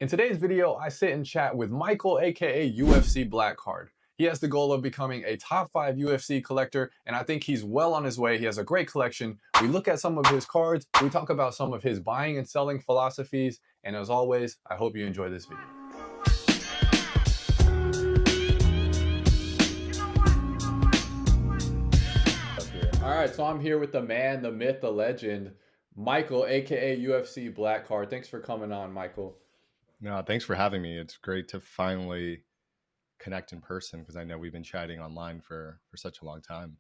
In today's video, I sit and chat with Michael, aka UFC Black Card. He has the goal of becoming a top 5 UFC collector, and I think he's well on his way. He has a great collection. We look at some of his cards, we talk about some of his buying and selling philosophies, and as always, I hope you enjoy this video. All right, so I'm here with the man, the myth, the legend, Michael, aka UFC Black Card. Thanks for coming on, Michael. No, thanks for having me. It's great to finally connect in person because I know we've been chatting online for such a long time.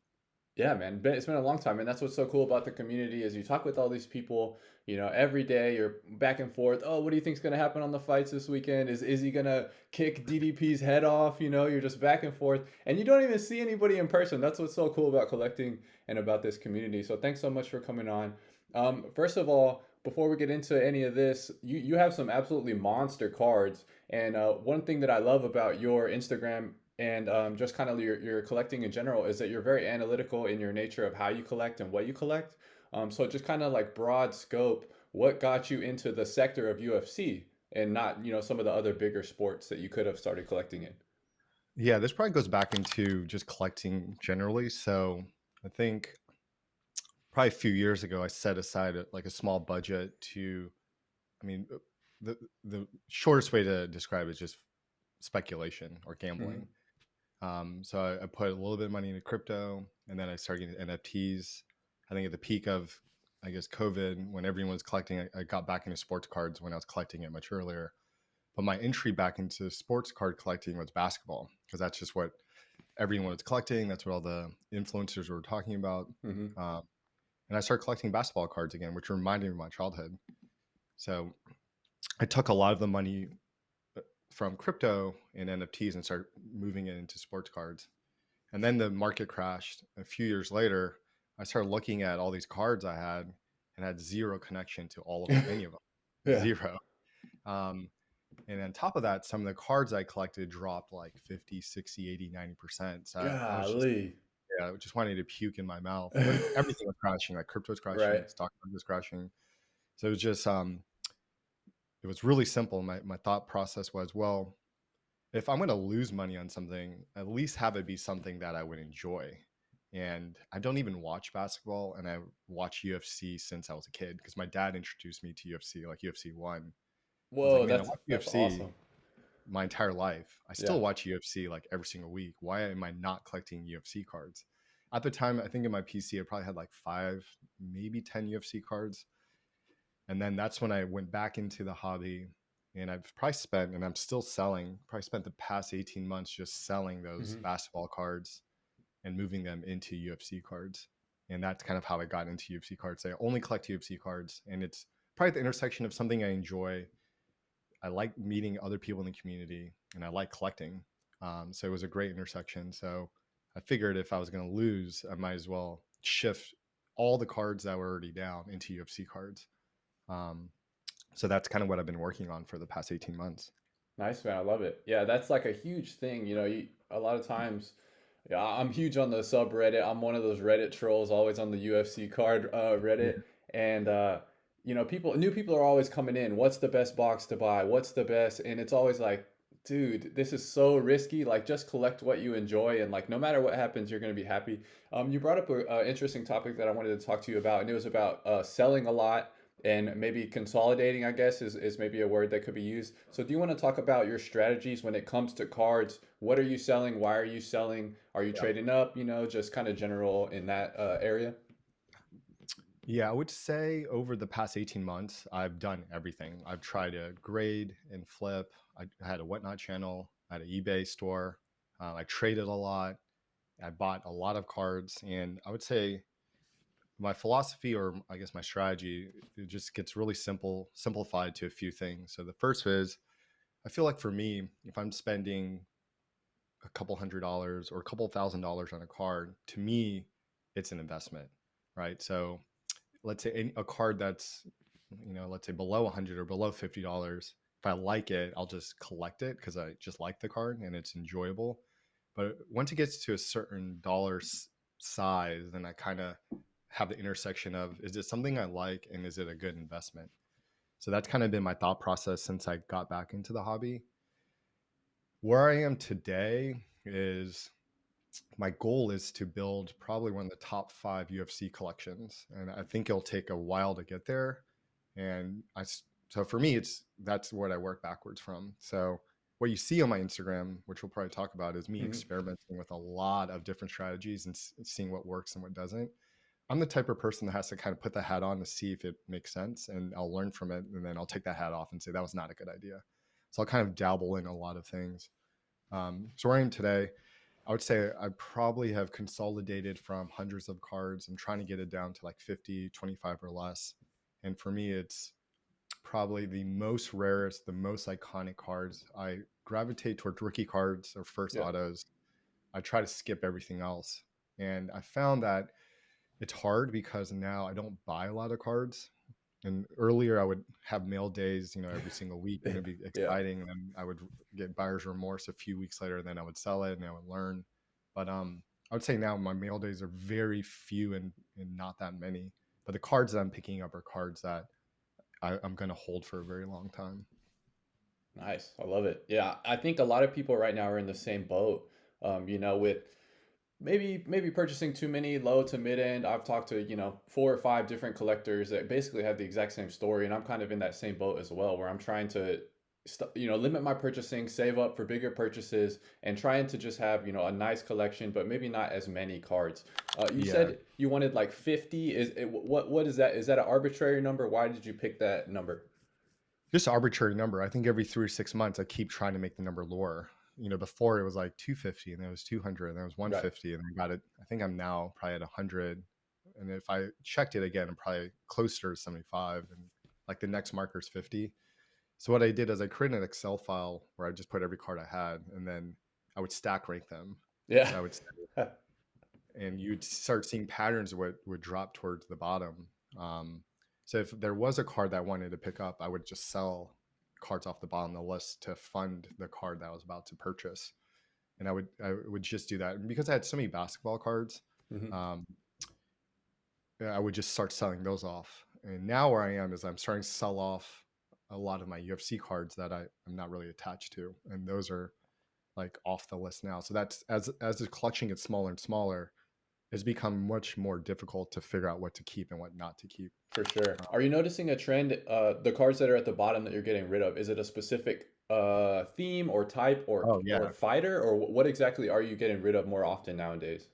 Yeah, man, it's been a long time, and that's what's so cool about the community is you talk with all these people, every day you're back and forth. Oh, what do you think's gonna happen on the fights this weekend? Is he gonna kick DDP's head off? You're just back and forth, and you don't even see anybody in person. That's what's so cool about collecting and about this community. So thanks so much for coming on. First of all, before we get into any of this, you have some absolutely monster cards, and one thing that I love about your Instagram and just kind of your collecting in general is that you're very analytical in your nature of how you collect and what you collect. So just kind of like broad scope, what got you into the sector of UFC and not, some of the other bigger sports that you could have started collecting in? Yeah, this probably goes back into just collecting generally. So I think probably a few years ago, I set aside like a small budget to, I mean, the shortest way to describe it is just speculation or Hmm. gambling. So I put a little bit of money into crypto, and then I started getting NFTs. I think at the peak of, I guess, COVID, when everyone was collecting, I got back into sports cards when I was collecting it much earlier. But my entry back into sports card collecting was basketball because that's just what everyone was collecting. That's what all the influencers were talking about. Hmm. Um, and I started collecting basketball cards again, which reminded me of my childhood. So I took a lot of the money from crypto and NFTs and started moving it into sports cards. And then the market crashed. A few years later, I started looking at all these cards I had and had zero connection to all of them, any of them, Yeah. zero. Um, and on top of that, some of the cards I collected dropped like 50, 60, 80, 90%. So I was just, Golly. yeah, just wanting to puke in my mouth when everything was crashing, like crypto was crashing, Right. stock market was crashing. So it was just, it was really simple. My thought process was, well, if I'm going to lose money on something, at least have it be something that I would enjoy. And I don't even watch basketball, and I watch UFC since I was a kid because my dad introduced me to UFC, like UFC one. I was like, Whoa, man, I that's watch that's UFC awesome. my entire life. I Yeah. still watch UFC like every single week. Why am I not collecting UFC cards? At the time, I think in my PC, I probably had like 5, maybe 10 UFC cards. And then that's when I went back into the hobby, and I've probably spent, and I'm still selling, probably spent the past 18 months just selling those Hmm. basketball cards and moving them into UFC cards. And that's kind of how I got into UFC cards. I only collect UFC cards, and it's probably the intersection of something I enjoy. I like meeting other people in the community, and I like collecting. So it was a great intersection. So I figured if I was going to lose, I might as well shift all the cards that were already down into UFC cards. Um, so that's kind of what I've been working on for the past 18 months. Nice, man. I love it. Yeah, that's like a huge thing. A lot of times, yeah, I'm huge on the subreddit. I'm one of those Reddit trolls, always on the UFC card Yeah. Reddit. And new people are always coming in. What's the best box to buy? What's the best? And it's always like, dude, this is so risky. Like, just collect what you enjoy, and like, no matter what happens, you're gonna be happy. You brought up a interesting topic that I wanted to talk to you about, and it was about selling a lot and maybe consolidating, I guess, is maybe a word that could be used. So do you want to talk about your strategies when it comes to cards? What are you selling? Why are you selling? Are you Yeah. trading up? Just kind of general in that area. Yeah, I would say over the past 18 months, I've done everything. I've tried to grade and flip. I had a whatnot channel, I had an eBay store. I traded a lot. I bought a lot of cards. And I would say my philosophy, or I guess my strategy, it just gets really simplified to a few things. So the first is, I feel like for me, if I'm spending a couple $100s or a couple $1,000 on a card, to me, it's an investment, right? So let's say a card that's, let's say below 100 or below $50. If I like it, I'll just collect it because I just like the card and it's enjoyable. But once it gets to a certain size, then I kind of have the intersection of, is it something I like and is it a good investment? So that's kind of been my thought process since I got back into the hobby. Where I am today is my goal is to build probably one of the top 5 UFC collections, and I think it'll take a while to get there. And so for me, that's what I work backwards from. So what you see on my Instagram, which we'll probably talk about, is me Hmm. experimenting with a lot of different strategies and seeing what works and what doesn't. I'm the type of person that has to kind of put the hat on to see if it makes sense, and I'll learn from it, and then I'll take that hat off and say that was not a good idea. So I'll kind of dabble in a lot of things. So where I am today, I would say I probably have consolidated from hundreds of cards. I'm trying to get it down to like 50, 25 or less. And for me, it's probably the most rarest, the most iconic cards. I gravitate toward rookie cards or first Yeah. autos. I try to skip everything else. And I found that it's hard because now I don't buy a lot of cards. And earlier I would have mail days, every single week, and it'd be Yeah. exciting. And then I would get buyer's remorse a few weeks later, and then I would sell it and I would learn. But I would say now my mail days are very few and not that many. But the cards that I'm picking up are cards that I'm going to hold for a very long time. Nice. I love it. Yeah, I think a lot of people right now are in the same boat. With maybe purchasing too many low to mid end. I've talked to, 4 or 5 different collectors that basically have the exact same story, and I'm kind of in that same boat as well, where I'm trying to limit my purchasing, save up for bigger purchases, and trying to just have, a nice collection, but maybe not as many cards. You Yeah, said you wanted like 50. What is that? Is that an arbitrary number? Why did you pick that number? just arbitrary number. I think every 3 or 6 months I keep trying to make the number lower. Before it was like 250, and then it was 200, and then it was Right. 150, and I got it. I think I'm now probably at 100, and if I checked it again, I'm probably closer to 75, and like the next marker is 50. So what I did is I created an Excel file where I just put every card I had, and then I would stack rank them. Yeah. So I would, and you'd start seeing patterns of what would drop towards the bottom. Um, so if there was a card that I wanted to pick up, I would just sell cards off the bottom of the list to fund the card that I was about to purchase. And I would just do that. And because I had so many basketball cards, Hmm. um, I would just start selling those off. And now where I am is I'm starting to sell off a lot of my UFC cards that I'm not really attached to. And those are like off the list now. So that's as the collection gets smaller and smaller, it's become much more difficult to figure out what to keep and what not to keep. For sure. Uh, Are you noticing a trend? The cards that are at the bottom that you're getting rid of, is it a specific theme or type oh or yeah, fighter, or what exactly are you getting rid of more often nowadays?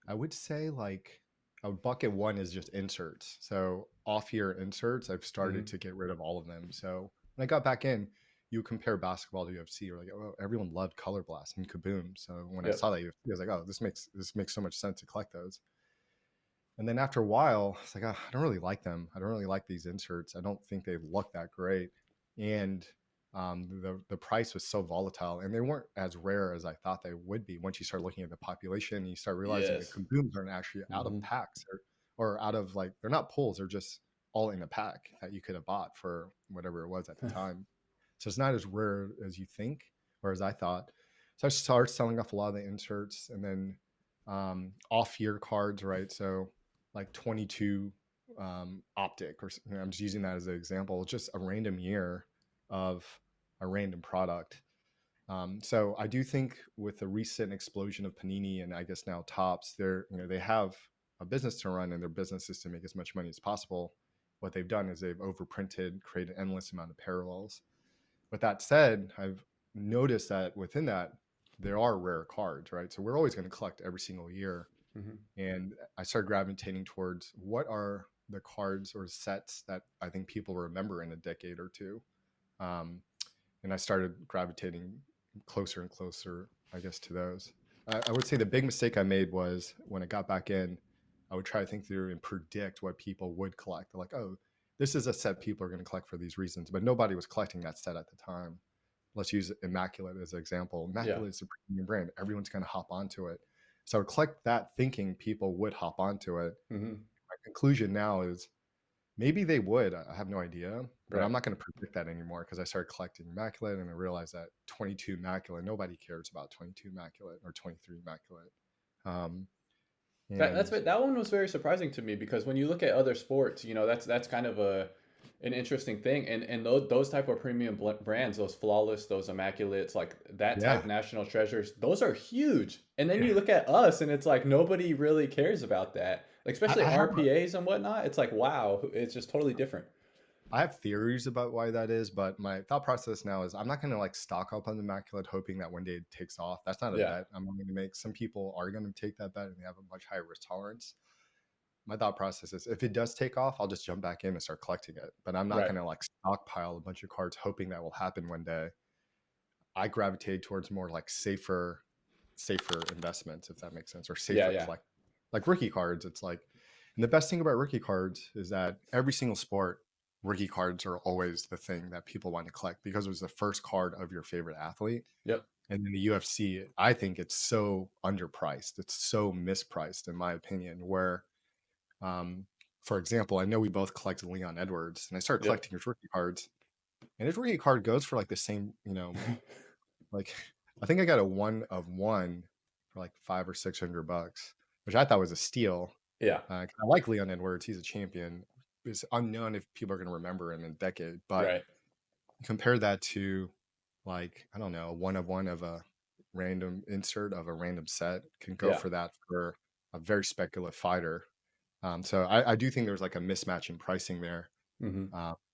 I would say like a bucket one is just inserts. So off year inserts, I've started Hmm. to get rid of all of them. So when I got back in, you compare basketball to UFC, you're like, oh, everyone loved Color Blast and Kaboom. So when I Yep. saw that UFC, I was like, oh, this makes so much sense to collect those. And then after a while, it's like, oh, I don't really like them. I don't really like these inserts. I don't think they look that great. And the price was so volatile, and they weren't as rare as I thought they would be. Once you start looking at the population, you start realizing the Yes. kabooms aren't actually out of Hmm. packs or out of like they're not pulls. They're just all in a pack that you could have bought for whatever it was at the time. So it's not as rare as you think or as I thought. So I started selling off a lot of the inserts, and then off year cards, right? So like 22 optic, or I'm just using that as an example, just a random year of a random product. So I do think with the recent explosion of Panini and I guess now Topps, they have a business to run, and their business is to make as much money as possible. What they've done is they've overprinted, created an endless amount of parallels. With that said, I've noticed that within that there are rare cards, right? So we're always going to collect every single year, Hmm. and I started gravitating towards what are the cards or sets that I think people remember in a decade or two. Um, and I started gravitating closer and closer, I guess, to those. I would say the big mistake I made was when I got back in, I would try to think through and predict what people would collect. They're like, oh, this is a set people are going to collect for these reasons, but nobody was collecting that set at the time. Let's use Immaculate as an example. Yeah. Immaculate is a premium brand. Everyone's going to hop onto it. So I would collect that thinking people would hop onto it. Hmm. My conclusion now is maybe they would. I have no idea, but Right. I'm not going to predict that anymore because I started collecting Immaculate, and I realized that 22 Immaculate, nobody cares about 22 Immaculate or 23 Immaculate. Um, That and that one was very surprising to me because when you look at other sports, that's kind of an interesting thing. And those type of premium brands, those flawless, those immaculates, like that type Yeah. national treasures, those are huge. And then you look at us, and it's like nobody really cares about that. Like especially I have RPAs and whatnot. It's like wow, it's just totally different. I have theories about why that is, but my thought process now is I'm not going to like stock up on the Immaculate hoping that one day it takes off. That's not a Yeah. bet I'm going to make. Some people are going to take that bet and they have a much higher risk tolerance. My thought process is if it does take off, I'll just jump back in and start collecting it. But I'm not Right. going to like stockpile a bunch of cards hoping that will happen one day. I gravitate towards more like safer investments, if that makes sense, or Yeah. safer Yeah. collect like rookie cards. It's like, and the best thing about rookie cards is that every single sport, rookie cards are always the thing that people want to collect because it was the first card of your favorite athlete. Yep. And in the UFC, I think it's so underpriced. It's so mispriced, in my opinion. Where, um, for example, I know we both collected Leon Edwards, and I started Yep. collecting his rookie cards, and his rookie card goes for like the same, like I think I got a 1 of 1 for like 500 or 600 bucks, which I thought was a steal. Yeah. 'Cause I like Leon Edwards; he's a champion. It's unknown if people are going to remember him in a decade, but Right. compare that to like I don't know, a 1 of 1 of a random insert of a random set can go Yeah. for that for a very speculative fighter. So I do think there's like a mismatch in pricing there. Hmm.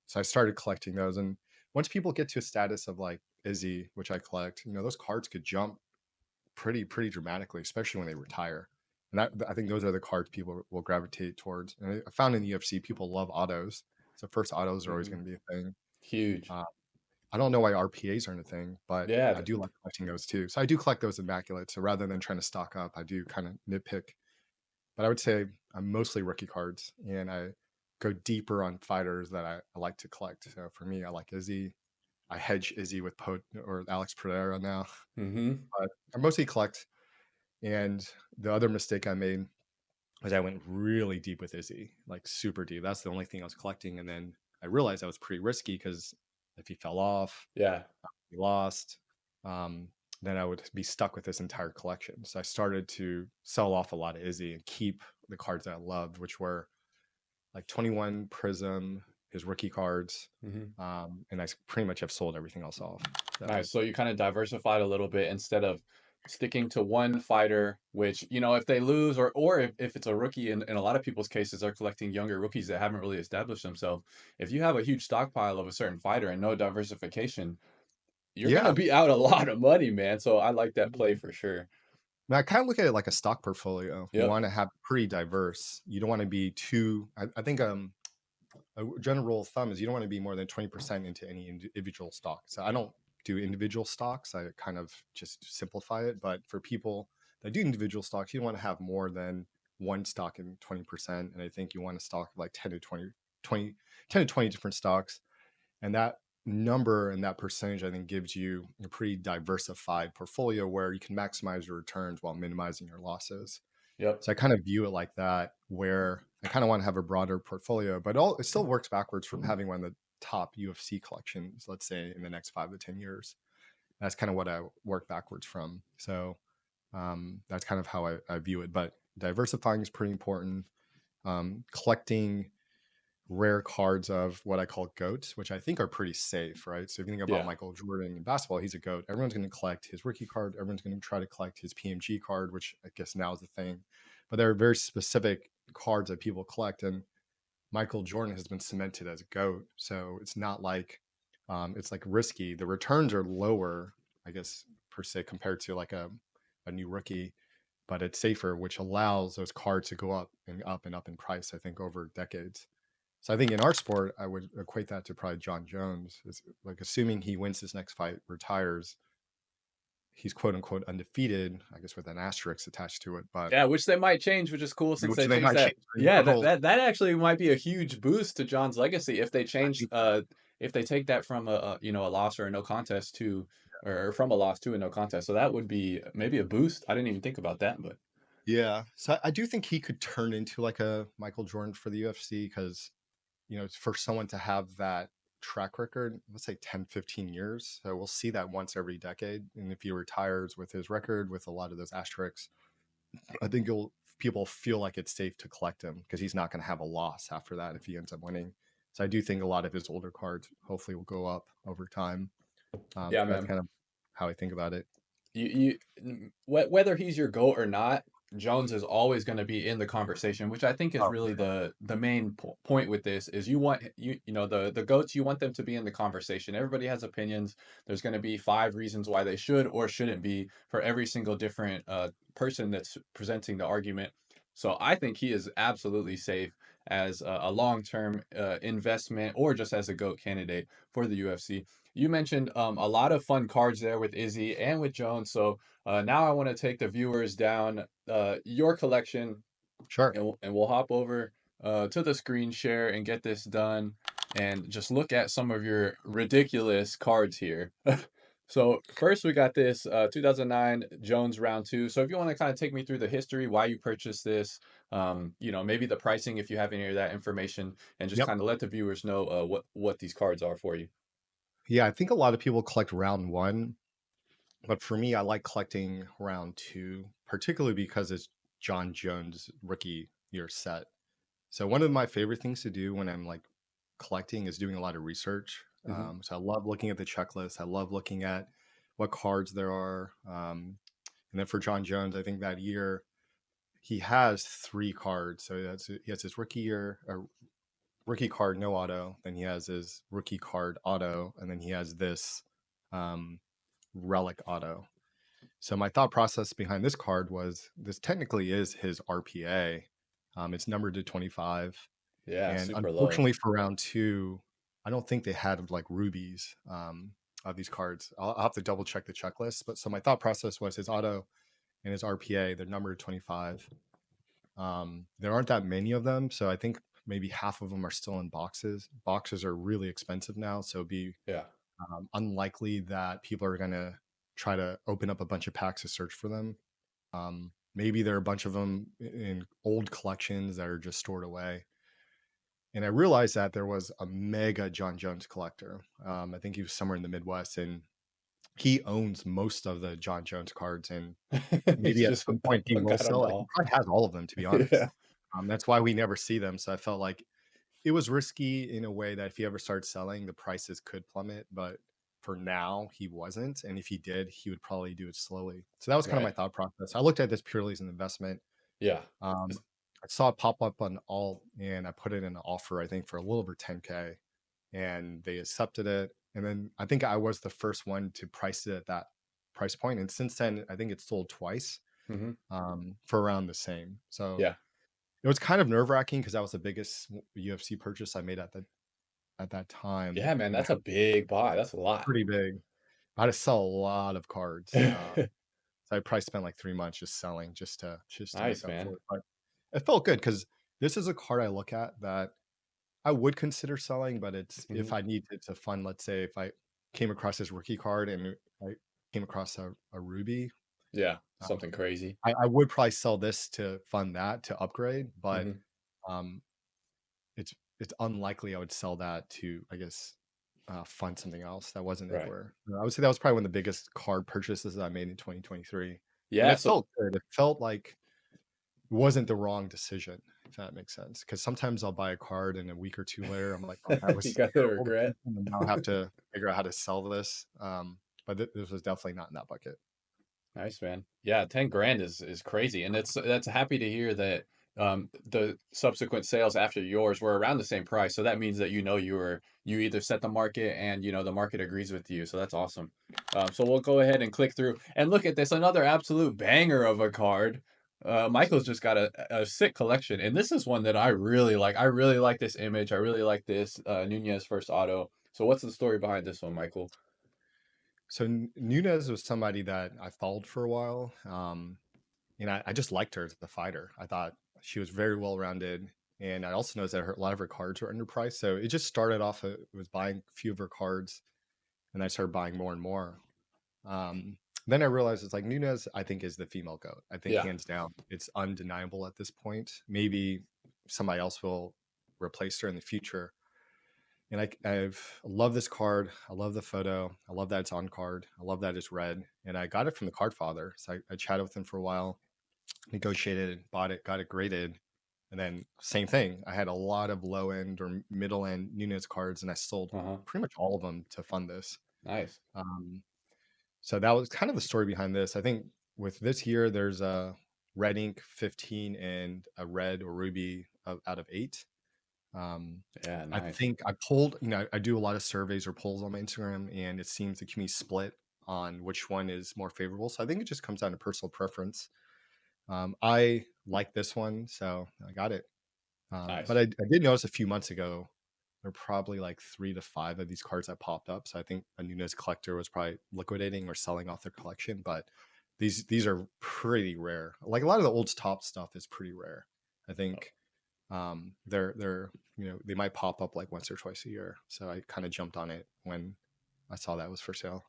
So I started collecting those, and once people get to a status of like Izzy, which I collect, those cards could jump pretty dramatically, especially when they retire. And I think those are the cards people will gravitate towards. And I found in the UFC, people love autos. So first autos are always Hmm. going to be a thing. Huge. Uh, I don't know why RPAs aren't a thing, but Yeah. I do like collecting those too. So I do collect those immaculates. So rather than trying to stock up, I do kind of nitpick. But I would say I'm mostly rookie cards, and I go deeper on fighters that I like to collect. So for me, I like Izzy. I hedge Izzy with or Alex Pereira now, Hmm. but I mostly collect. And the other mistake I made was I went really deep with Izzy, like super deep. That's the only thing I was collecting, and then I realized that was pretty risky because if he fell off, Yeah. he lost, um, then I would be stuck with this entire collection. So I started to sell off a lot of Izzy and keep the cards that I loved, which were like 21 Prizm, his rookie cards, Hmm. and I pretty much have sold everything else off. So Nice. So you kind of diversified a little bit instead of sticking to one fighter, which, if they lose or if it's a rookie, in a lot of people's cases, they're collecting younger rookies that haven't really established themselves. If you have a huge stockpile of a certain fighter and no diversification, you're gonna yeah, be out a lot of money, man. So I like that play for sure. now I kind of look at it like a stock portfolio. You Yep. want to have pretty diverse. You don't want to be too. I think a general rule of thumb is you don't want to be more than 20% into any individual stock. So I don't do individual stocks. I kind of just simplify it. But for people that do individual stocks, you don't want to have more than one stock in 20%. And I think you want a stock of like 10 to 20, 10 to 20 different stocks. And that number and that percentage, I think, gives you a pretty diversified portfolio where you can maximize your returns while minimizing your losses. Yep. So I kind of view it like that, where I kind of want to have a broader portfolio, but it still works backwards from having one of the top UFC collections, let's say in the next 5 to 10 years. That's kind of what I work backwards from. So that's kind of how I view it. But diversifying is pretty important. Collecting rare cards of what I call goats, which I think are pretty safe, right? So if you think about Yeah. Michael Jordan in basketball, he's a goat. Everyone's going to collect his rookie card. Everyone's going to try to collect his PMG card, which I guess now is the thing. But there are very specific cards that people collect, and Michael Jordan has been cemented as a goat. So it's not like it's like risky. The returns are lower, I guess per se, compared to like a new rookie, but it's safer, which allows those cards to go up and up and up in price. I think over decades. So I think in our sport, I would equate that to probably Jon Jones. It's like assuming he wins his next fight, retires, he's quote unquote undefeated, I guess with an asterisk attached to it. But Yeah, which they might change, which is cool since which they they changed might that. change Yeah, the that rules. that that actually might be a huge boost to John's legacy if they I change think so. if they take that from a loss or a no contest to or from a loss to a no contest. So that would be maybe a boost. I didn't even think about that, but Yeah. So I do think he could turn into like a Michael Jordan for the UFC because, for someone to have that track record, let's say 10, 15 years. So we'll see that once every decade. And if he retires with his record, with a lot of those asterisks, I think people feel like it's safe to collect him because he's not going to have a loss after that if he ends up winning. So I do think a lot of his older cards hopefully will go up over time. Yeah, That's man. kind of how I think about it. Whether he's your GOAT or not, Jones is always going to be in the conversation, which I think is Oh, really the main point with this is you want you know the GOATs, you want them to be in the conversation. Everybody has opinions. There's going to be five reasons why they should or shouldn't be for every single different person that's presenting the argument. So I think he is absolutely safe as a long-term investment or just as a GOAT candidate for the UFC. You mentioned a lot of fun cards there with Izzy and with Jones. So now I want to take the viewers down your collection, sure. and we'll hop over to the screen share and get this done, and just look at some of your ridiculous cards here. So first we got this 2009 Jones round two. So if you want to kind of take me through the history, why you purchased this, maybe the pricing if you have any of that information, and just Yep. kind of let the viewers know what these cards are for you. Yeah, I think a lot of people collect round one, but for me, I like collecting round two, particularly because it's Jon Jones rookie year set. So one of my favorite things to do when I'm like collecting is doing a lot of research. Hmm. So I love looking at the checklist. I love looking at what cards there are. And then for Jon Jones, I think that year he has three cards. So he has his rookie year, rookie card no auto. Then he has his rookie card auto, and then he has this um, relic auto. So my thought process behind this card was this technically is his RPA. It's numbered to 25, Yeah, and super low. unfortunately for round two, I don't think they had like rubies of these cards. I'll have to double check the checklist. But so my thought process was his auto and his RPA. They're numbered to 25. There aren't that many of them, so I think maybe half of them are still in boxes. Boxes are really expensive now, so it'd be Yeah, unlikely that people are going to try to open up a bunch of packs to search for them. Maybe there are a bunch of them in old collections that are just stored away. And I realized that there was a mega Jon Jones collector. I think he was somewhere in the Midwest, and he owns most of the Jon Jones cards. And he's maybe at just some point he will got them sell it. He all. probably has all of them, to be Yeah, honest. That's why we never see them. So I felt like it was risky in a way that if he ever started selling, the prices could plummet. But for now, he wasn't. And if he did, he would probably do it slowly. So that was kind of right. my thought process. I looked at this purely as an investment. Yeah. Um, I saw it pop up on alt and I put it in an offer, I think, for a little over 10K. And they accepted it. And then I think I was the first one to price it at that price point. And since then, I think it's sold twice Hmm. for around the same. So Yeah. it was kind of nerve wracking because that was the biggest UFC purchase I made at that time, Yeah, man, and I that's a had big buy. That's a lot. pretty big. I had to sell a lot of cards. So I probably spent like 3 months just selling just to make Nice, up for man. it. But it felt good because this is a card I look at that I would consider selling, but it's Hmm. if I need it to fund, let's say if I came across this rookie card and I came across a ruby, Yeah, uh, something crazy. I would probably sell this to fund that to upgrade, but Hmm. um, it's unlikely I would sell that to, I guess, fund something else that wasn't Right. anywhere. I would say that was probably one of the biggest card purchases I made in 2023, and Yeah. it So felt good. It felt like it wasn't the wrong decision, if that makes sense. Because sometimes I'll buy a card and a week or two later, I'm like, "Oh, that you was got the terrible regret. decision, and now I have to figure out how to sell this." But this was definitely not in that bucket. Nice, man. Yeah, 10 grand is crazy. And that's happy to hear that the subsequent sales after yours were around the same price. So that means that you either set the market and the market agrees with you. So that's awesome. So we'll go ahead and click through and look at this. Another absolute banger of a card. Michael's just got a sick collection. And this is one that I really like. I really like this image. I really like this Nunez first auto. So what's the story behind this one, Michael? So Nunes was somebody that I followed for a while. I just liked her as a fighter. I thought she was very well rounded, and I also noticed that a lot of her cards were underpriced. So it just started off. It was buying a few of her cards, and I started buying more and more. Um, then I realized it's like Nunes. I think is the female goat. I think Yeah. hands down, it's undeniable at this point. Maybe somebody else will replace her in the future. And I've love this card. I love the photo. I love that it's on card. I love that it's red. And I got it from the card father. So I chatted with him for a while, negotiated, bought it, got it graded. And then same thing. I had a lot of low end or middle end Nunes cards, and I sold Uh-huh. pretty much all of them to fund this. Nice. Um, so that was kind of the story behind this. I think with this year, there's a red ink 15 and a red or ruby out of 8. Um, Yeah, I nice. think I pulled, I do a lot of surveys or polls on my Instagram, and it seems the community split on which one is more favorable. So I think it just comes down to personal preference. I like this one, so I got it. But Nice. I did notice a few months ago, there were probably like 3 to 5 of these cards that popped up. So I think a Nunes collector was probably liquidating or selling off their collection. But these are pretty rare. Like a lot of the old top stuff is pretty rare. I think they're they might pop up like once or twice a year. So I kind of jumped on it when I saw that was for sale.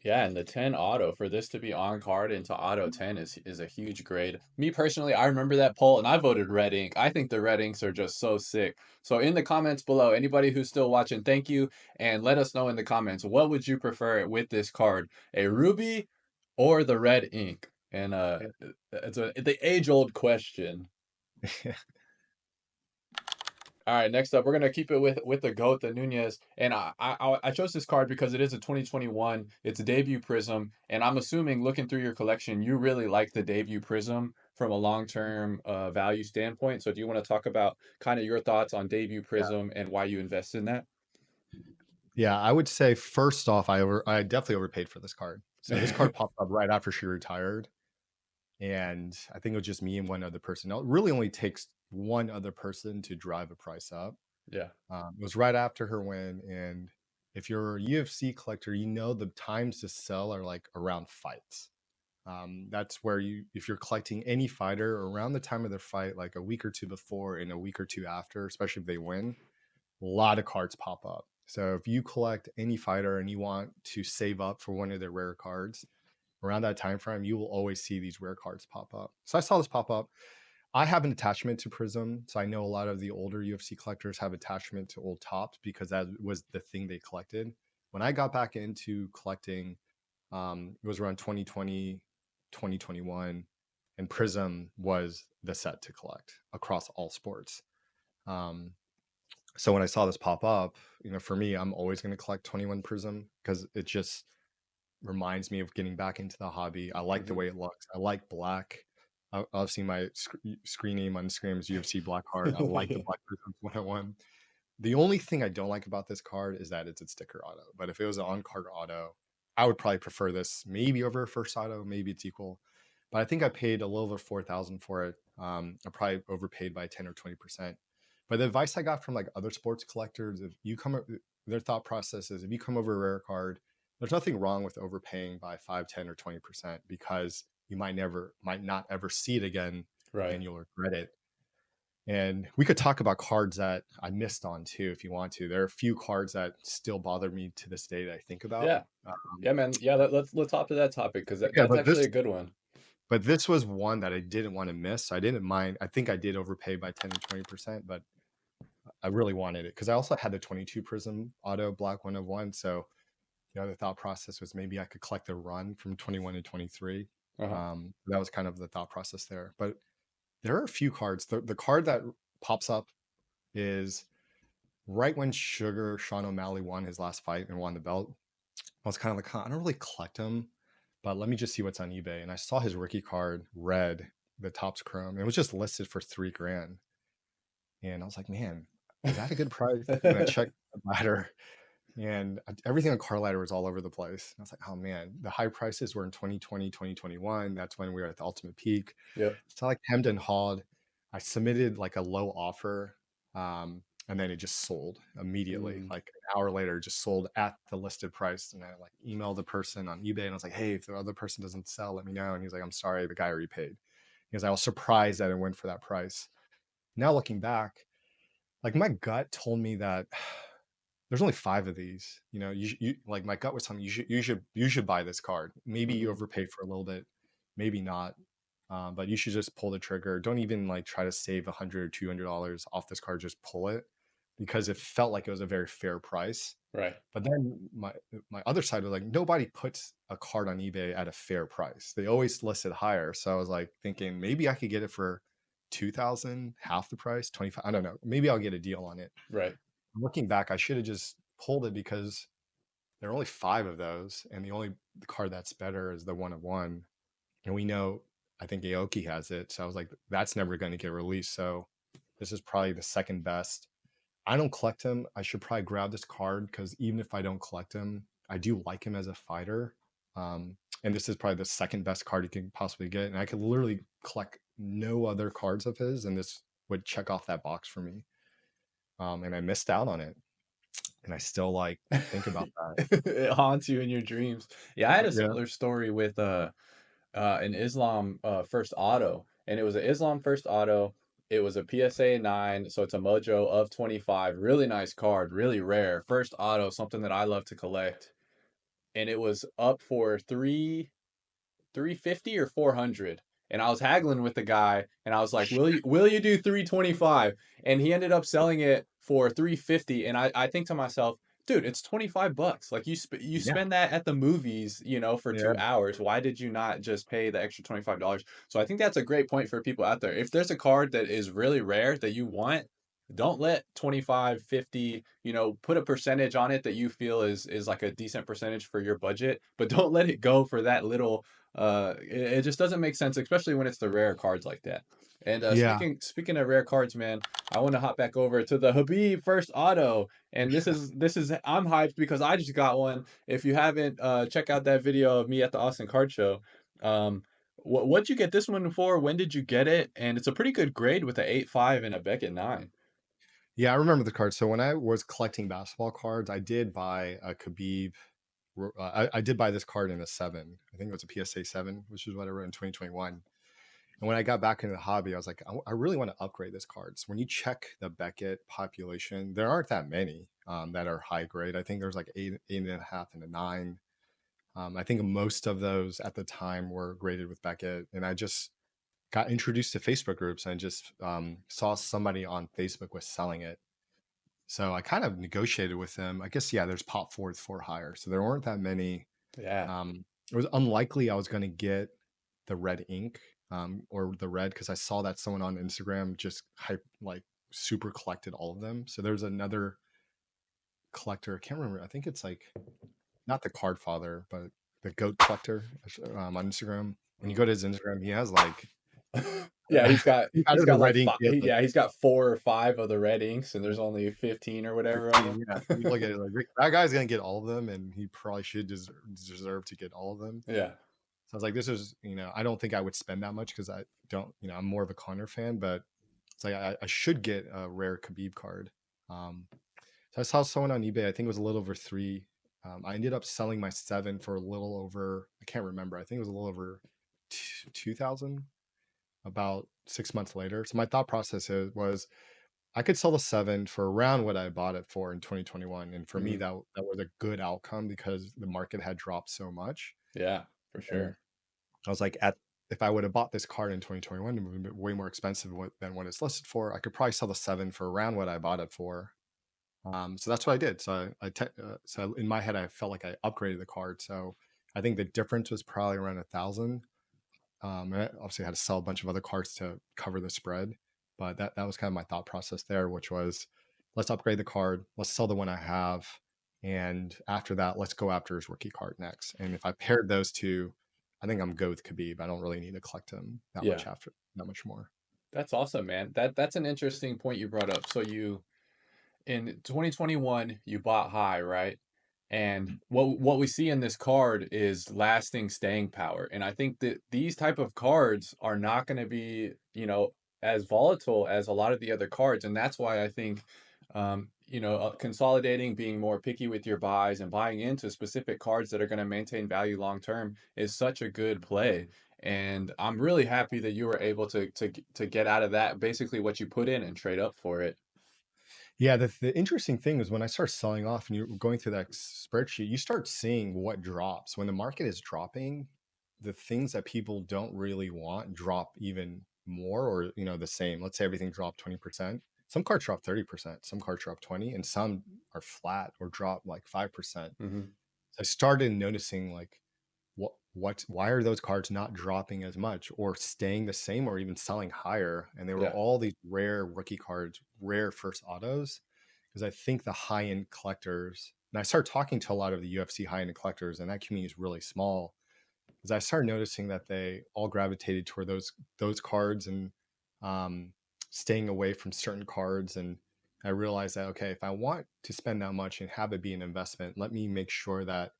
Yeah, and the 10 auto for this to be on card into auto 10 is a huge grade. Me personally, I remember that poll and I voted red ink. I think the red inks are just so sick. So in the comments below, anybody who's still watching, thank you. And let us know in the comments, what would you prefer with this card? A ruby or the red ink? And it's the age-old question. Yeah. All right, next up, we're gonna keep it with the GOAT, the Nunez, and I chose this card because it is a 2021. It's a debut Prism, and I'm assuming looking through your collection, you really like the debut Prism from a long-term value standpoint. So, do you want to talk about kind of your thoughts on debut Prism and why you invest in that? Yeah, I would say first off, I definitely overpaid for this card. So this card popped up right after she retired, and I think it was just me and one other person. Now, it really only takes one other person to drive a price up. Yeah, It was right after her win, and if you're a UFC collector, you know the times to sell are like around fights. That's where if you're collecting any fighter around the time of their fight, like a week or two before and a week or two after, especially if they win, a lot of cards pop up. So if you collect any fighter and you want to save up for one of their rare cards around that time frame, you will always see these rare cards pop up. So I saw this pop up. I have an attachment to Prizm, so I know a lot of the older UFC collectors have attachment to old tops because that was the thing they collected. When I got back into collecting, it was around 2020, 2021, and Prizm was the set to collect across all sports. Um, so when I saw this pop up, for me, I'm always going to collect 21 Prizm because it just reminds me of getting back into the hobby. I like the way it looks. I like black. Obviously, my screen name on Instagram is UFC Blackheart. I like the Black Prizm 101. The only thing I don't like about this card is that it's a sticker auto. But if it was an on-card auto, I would probably prefer this maybe over a first auto. Maybe it's equal. But I think I paid a little over 4,000 for it. I probably overpaid by 10 or 20%. But the advice I got from like other sports collectors, if you come, their thought process is if you come over a rare card, there's nothing wrong with overpaying by 5, 10, or 20% because you might not ever see it again right. and you'll regret it. And we could talk about cards that I missed on too, if you want to. There are a few cards that still bother me to this day that I think about. Yeah, yeah, man. Yeah, let's hop to that topic because Yeah, that's actually a good one. but this was one that I didn't want to miss. So I didn't mind. I think I did overpay by 10 to 20%, but I really wanted it because I also had the 22 Prism Auto Black 101. So the thought process was maybe I could collect the run from 21 to 23. Uh-huh. That was kind of the thought process there. But there are a few cards. The card that pops up is right when Sean O'Malley won his last fight and won the belt. I was kind of like, huh, I don't really collect him, but let me just see what's on eBay. And I saw his rookie card, red, the Topps Chrome. It was just listed for $3,000. And I was like, man, is that a good price? And I checked the ladder, and everything on Card Ladder was all over the place. And I was like, oh man, the high prices were in 2020, 2021. That's when we were at the ultimate peak. Yep. So I like hemmed and hawed. I submitted like a low offer, and then it just sold immediately. Mm, Like an hour later, it just sold at the listed price. And I like emailed the person on eBay, and I was like, hey, if the other person doesn't sell, let me know. And he's like, I'm sorry, the guy already paid. Because I was surprised that it went for that price. Now looking back, like my gut told me that there's only 5 of these. You like my gut was telling me you should buy this card. Maybe you mhm. overpaid for a little bit, maybe not. But you should just pull the trigger. Don't even like try to save $100 or $200 off this card. Just pull it because it felt like it was a very fair price. Right. But then my other side was like nobody puts a card on eBay at a fair price. They always list it higher. So I was like thinking maybe I could get it for 2,000, half the price, 25. I don't know. Maybe I'll get a deal on it. Right. Looking back, I should have just pulled it because there are only 5 of those, and the only card that's better is the 1 of 1. And we know, I think Aoki has it. So I was like, that's never going to get released. So this is probably the second best. I don't collect him. I should probably grab this card because even if I don't collect him, I do like him as a fighter. And this is probably the second best card you can possibly get. And I could literally collect no other cards of his, and this would check off that box for me. And I missed out on it. And I still like think about that. It haunts you in your dreams. Yeah, I had a Yeah. similar story with an Islam first auto, and it was an Islam first auto. It was a PSA 9, so it's a Mojo of 25. Really nice card, really rare. First auto, something that I love to collect. And it was up for 350 or 400, and I was haggling with the guy, and I was like, will you do 325? And he ended up selling it for 350. And I think to myself, dude, it's 25 bucks. Like you Yeah. spend that at the movies, for Yeah. 2 hours. Why did you not just pay the extra $25? So I think that's a great point for people out there. If there's a card that is really rare that you want, don't let 25, 50, put a percentage on it that you feel is like a decent percentage for your budget, but don't let it go for that little. It just doesn't make sense, especially when it's the rare cards like that. And Yeah. speaking of rare cards, man, I want to hop back over to the Khabib first auto, and this is I'm hyped because I just got one. If you haven't, check out that video of me at the Austin Card Show. What'd you get this one for? When did you get it? And it's a pretty good grade with a 8.5 and a Beckett 9. Yeah, I remember the card. So when I was collecting basketball cards, I did buy a Khabib. I did buy this card in a 7. I think it was a PSA 7, which is what I wrote in 2021. And when I got back into the hobby, I was like, I really want to upgrade this card. So when you check the Beckett population, there aren't that many that are high grade. I think there's like 8.5, and a 9. I think most of those at the time were graded with Beckett. And I just got introduced to Facebook groups and just saw somebody on Facebook was selling it. So I kind of negotiated with them. I guess, yeah, there's pop fours for hire. So there weren't that many. Yeah. It was unlikely I was going to get the red ink or the red, because I saw that someone on Instagram just like super collected all of them. So there's another collector. I can't remember. I think it's like not the card father, but the goat collector on Instagram. When you go to his Instagram, he has like Yeah, he's got he he's got the got red like ink. five. Yeah, he's got 4 or 5 of the red inks, and there's only 15 or whatever of 15, them. yeah. You look at it like that guy's gonna get all of them, and he probably should deserve to get all of them. Yeah, So I was like, this is, I don't think I would spend that much because I don't, I'm more of a Connor fan, but it's like I should get a rare Khabib card. So I saw someone on eBay. I think it was a little over 3. I ended up selling my 7 for a little over. I can't remember. I think it was a little over 2,000. About 6 months later. So my thought process was I could sell the 7 for around what I bought it for in 2021. And for me, hmm, that was a good outcome because the market had dropped so much. yeah, for And sure. I was like, if I would have bought this card in 2021, it would have been way more expensive than what it's listed for. I could probably sell the 7 for around what I bought it for. So that's what I did. So in my head, I felt like I upgraded the card. So I think the difference was probably around 1,000. And I obviously had to sell a bunch of other cards to cover the spread, but that was kind of my thought process there, which was let's upgrade the card, let's sell the one I have, and after that, let's go after his rookie card next. And if I paired those two, I think I'm good with Khabib. I don't really need to collect him Yeah, that much more. that's awesome, man. That's an interesting point you brought up. So you in 2021 you bought high, right? And what we see in this card is lasting staying power. And I think that these type of cards are not going to be, as volatile as a lot of the other cards. And that's why I think consolidating, being more picky with your buys and buying into specific cards that are going to maintain value long term is such a good play. And I'm really happy that you were able to get out of that basically what you put in and trade up for it. Yeah, the interesting thing is when I start selling off and you're going through that spreadsheet, you start seeing what drops. When the market is dropping, the things that people don't really want drop even more or, the same. Let's say everything dropped 20%. Some cards drop 30%, some cards drop 20, and some are flat or drop like 5%. Hmm. So I started noticing like why are those cards not dropping as much or staying the same or even selling higher? And they were Yeah. all these rare rookie cards, rare first autos. Because I think the high end collectors, and I started talking to a lot of the UFC high end collectors, and that community is really small. Because I started noticing that they all gravitated toward those cards and um, staying away from certain cards. And I realized that okay, if I want to spend that much and have it be an investment, let me make sure that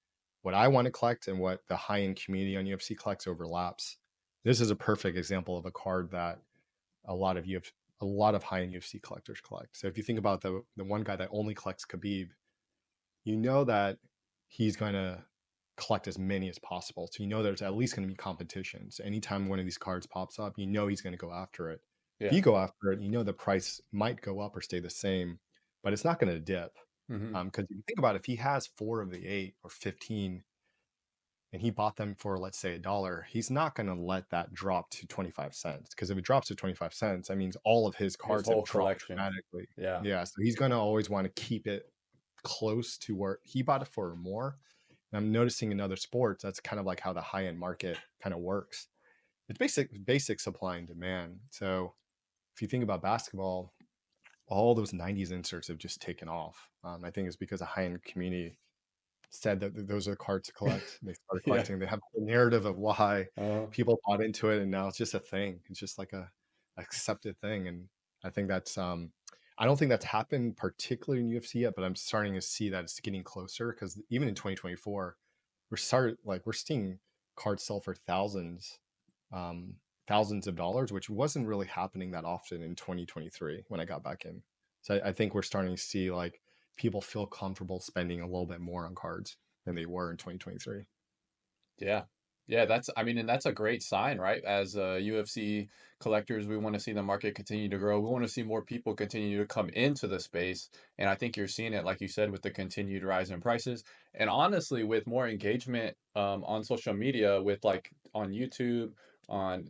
what I want to collect and what the high end community on UFC collects overlaps. This is a perfect example of a card that a lot of a lot of high end UFC collectors collect. So if you think about the one guy that only collects Khabib, you know that he's going to collect as many as possible. So you know there's at least going to be competition. So anytime one of these cards pops up, you know he's going to go after it. If Yeah. you go after it, you know the price might go up or stay the same, but it's not going to dip. Hmm. Because if you think about it, if he has 4 of the 8 or 15 and he bought them for, let's say, $1, he's not going to let that drop to 25 cents. Because if it drops to 25 cents, that means all of his His cards have whole dropped collection. dramatically. Yeah. Yeah. So he's going to always want to keep it close to where he bought it for or more. And I'm noticing in other sports, that's kind of like how the high end market kind of works. It's basic supply and demand. So if you think about basketball, all those 90s inserts have just taken off. I think it's because the high end community said that those are the cards to collect. They started Yeah. collecting. They have the narrative of why Uh, people bought into it, and now it's just a thing. It's just like a accepted thing, and I think that's I don't think that's happened particularly in UFC yet, but I'm starting to see that it's getting closer because even in 2024, we're seeing cards sell for um, thousands of dollars, which wasn't really happening that often in 2023 when I got back in. So I think we're starting to see like people feel comfortable spending a little bit more on cards than they were in 2023. Yeah. Yeah, I mean, and that's a great sign, right? As UFC collectors, we want to see the market continue to grow. We want to see more people continue to come into the space. And I think you're seeing it, like you said, with the continued rise in prices. And honestly, with more engagement on social media, with like on YouTube,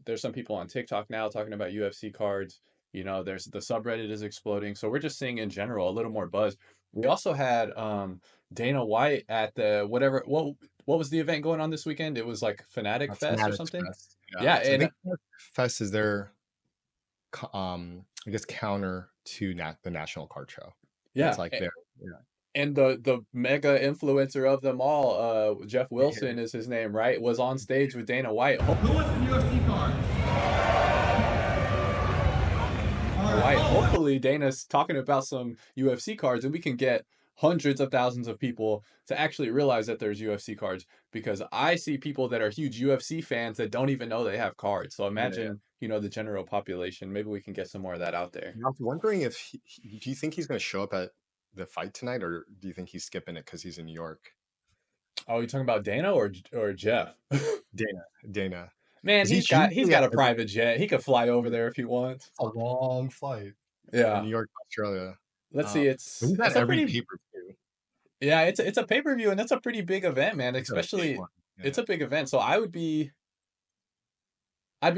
there's some people on TikTok now talking about UFC cards. There's the subreddit is exploding. So we're just seeing in general a little more buzz. We also had Dana White at the whatever. What was the event going on this weekend? It was like Fanatic Fest or Fanatics something. Fest. Yeah. Yeah, So I and think Fest is their, I guess, counter to the National Card Show. It's yeah, like their, and the mega influencer of them all, Jeff yeah. Wilson is his name, right? Was on stage with Dana White. Who wants the UFC card? All right, White. oh, Hopefully, Dana's talking about some UFC cards, and we can get hundreds of thousands of people to actually realize that there's UFC cards. Because I see people that are huge UFC fans that don't even know they have cards. So Yeah, yeah. imagine, the general population. Maybe we can get some more of that out there. I was wondering if do you think he's going to show up at the fight tonight, or do you think he's skipping it because he's in New York? Oh, you talking about Dana or Jeff? Dana, Man, because he's he's got he's usually got at a private jet. He could fly over there if he wants. a long flight from Yeah. New York to Australia. Let's see. But It's he's at it's a every pretty pay per view. yeah. It's a pay per view and it's a pretty big event, man. He's at a big Especially one. it's Yeah. a big event. So I'd be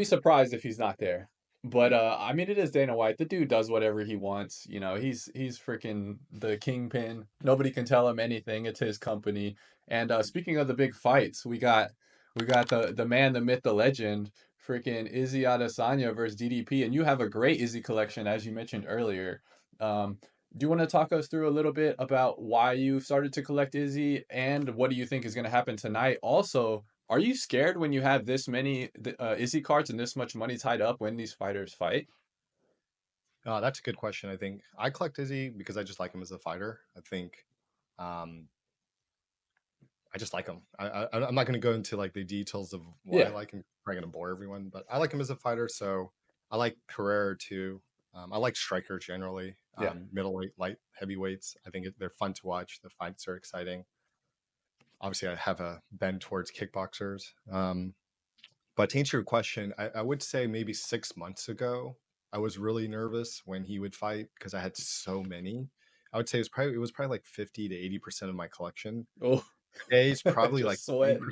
surprised if he's not there. But I mean, it is Dana White. The dude does whatever he wants. He's freaking the kingpin. Nobody can tell him anything. It's his company. And speaking of the big fights, we got the man, the myth, the legend, freaking Izzy Adesanya versus DDP. And you have a great Izzy collection, as you mentioned earlier. Um, do you want to talk us through a little bit about why you started to collect Izzy and what do you think is going to happen tonight? Also, are you scared when you have this many Izzy cards and this much money tied up when these fighters fight? That's a good question. I think I collect Izzy because I just like him as a fighter. I think um, I just like him. I'm not going to go into like the details of why I Yeah, like him. I'm probably going to bore everyone, but I like him as a fighter. So I like Pereira too. I like strikers generally, yeah. middleweight, light, heavyweights. I think they're fun to watch. The fights are exciting. Obviously, I have a bend towards kickboxers. But to answer your question, I would say maybe 6 months ago, I was really nervous when he would fight because I had so many. I would say it was probably like 50 to 80% of my collection. Oh, Today's probably like just sweating.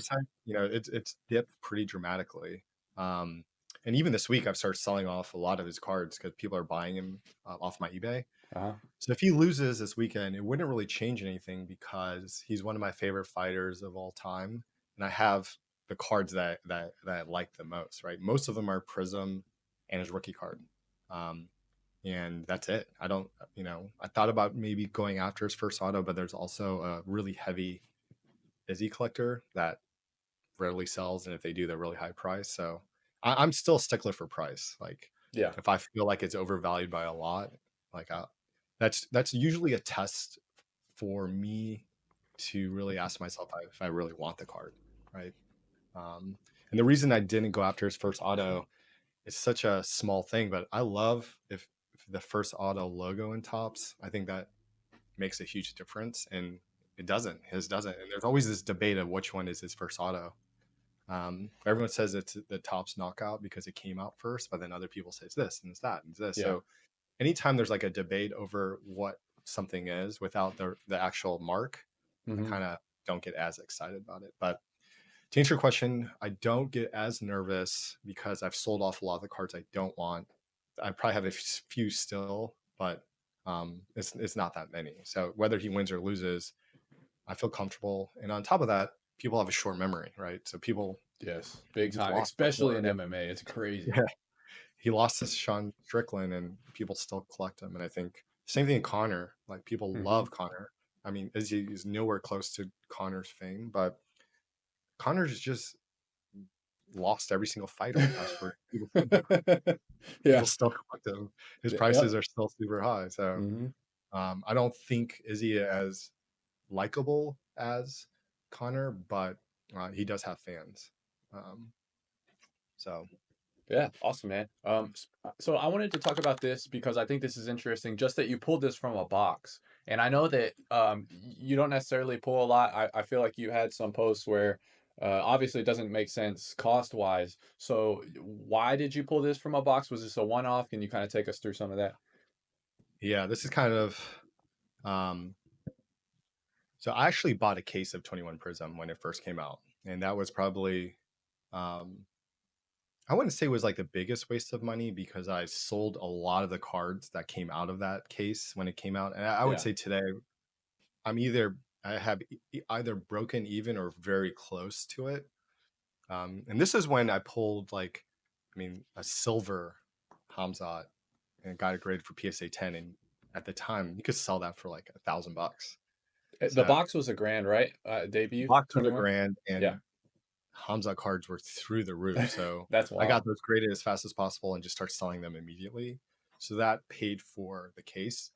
20%. It's dipped pretty dramatically. Um, and even this week, I've started selling off a lot of his cards because people are buying him off my eBay. Uh-huh. So if he loses this weekend, it wouldn't really change anything because he's one of my favorite fighters of all time, and I have the cards that I like the most, right? Most of them are Prizm and his rookie card. And that's it. I don't, I thought about maybe going after his first auto, but there's also a really heavy Izzy collector that rarely sells, and if they do, they're really high price. So I'm still a stickler for price. Like Yeah. if I feel like it's overvalued by a lot, like that's usually a test for me to really ask myself if I really want the card, right? And the reason I didn't go after his first auto, it's such a small thing, but I love if the first auto logo in Topps. I think that makes a huge difference, and it doesn't. His doesn't, and there's always this debate of which one is his first auto. Everyone says it's the Topps knockout because it came out first, but then other people say it's this and it's that and it's this. Yeah. So anytime there's like a debate over what something is without the actual mark, I kind of don't get as excited about it. But to answer your question, I don't get as nervous because I've sold off a lot of the cards I don't want. I probably have a few still, but it's not that many. So whether he wins or loses, I feel comfortable. And on top of that, people have a short memory, right? So people Yes, big just time, lost especially before. in MMA. It's crazy. Yeah, he lost to Sean Strickland, and people still collect him. And I think same thing in Connor. Like people love Connor. I mean, Izzy is nowhere close to Connor's fame, but Connor's just lost every single fight over the past 4 years. Yeah. People still collect him. His Yep. prices are still super high. So hmm I don't think Izzy as likable as Connor, but he does have fans. So Yeah, awesome, man. So I wanted to talk about this because I think this is interesting, just that you pulled this from a box. And I know that you don't necessarily pull a lot. I feel like you had some posts where obviously it doesn't make sense cost wise. So why did you pull this from a box? Was this a one-off? Can you kind of take us through some of that? yeah, this is kind of um, so I actually bought a case of 21 Prism when it first came out, and that was probably um, I wouldn't say it was like the biggest waste of money because I sold a lot of the cards that came out of that case when it came out, and I would Yeah. say today I have either broken even or very close to it. And this is when I pulled like, I mean, a silver Hamzat and got it graded for PSA 10. And at the time, you could sell that for like $1,000. The So box was a grand, right? Debut box was a 21. grand, Yeah, and Hamzat cards were through the roof. So that's I wild. got those graded as fast as possible and just start selling them immediately. So that paid for the case.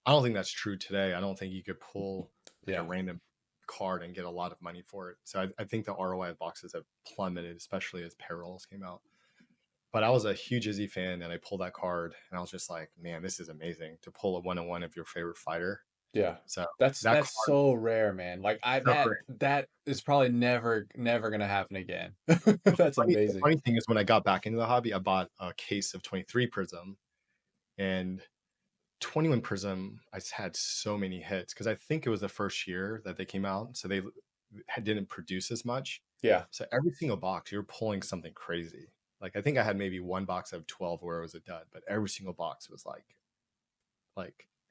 I don't think that's true today. I don't think you could pull like a Yeah. random card and get a lot of money for it. So I think the ROI of boxes have plummeted, especially as parallels came out. But I was a huge Izzy fan, and I pulled that card, and I was just like, man, this is amazing to pull a 1-on-1 of your favorite fighter. Yeah. So That's that that's card, so rare, man. Like so great. that is probably never gonna happen again. That's The amazing. funny thing is, when I got back into the hobby, I bought a case of 23 Prism, and 21 Prism, I had so many hits because I think it was the first year that they came out, so they didn't produce as much. Yeah. So every single box, you're pulling something crazy. Like I think I had maybe one box of 12 where it was a dud, but every single box was like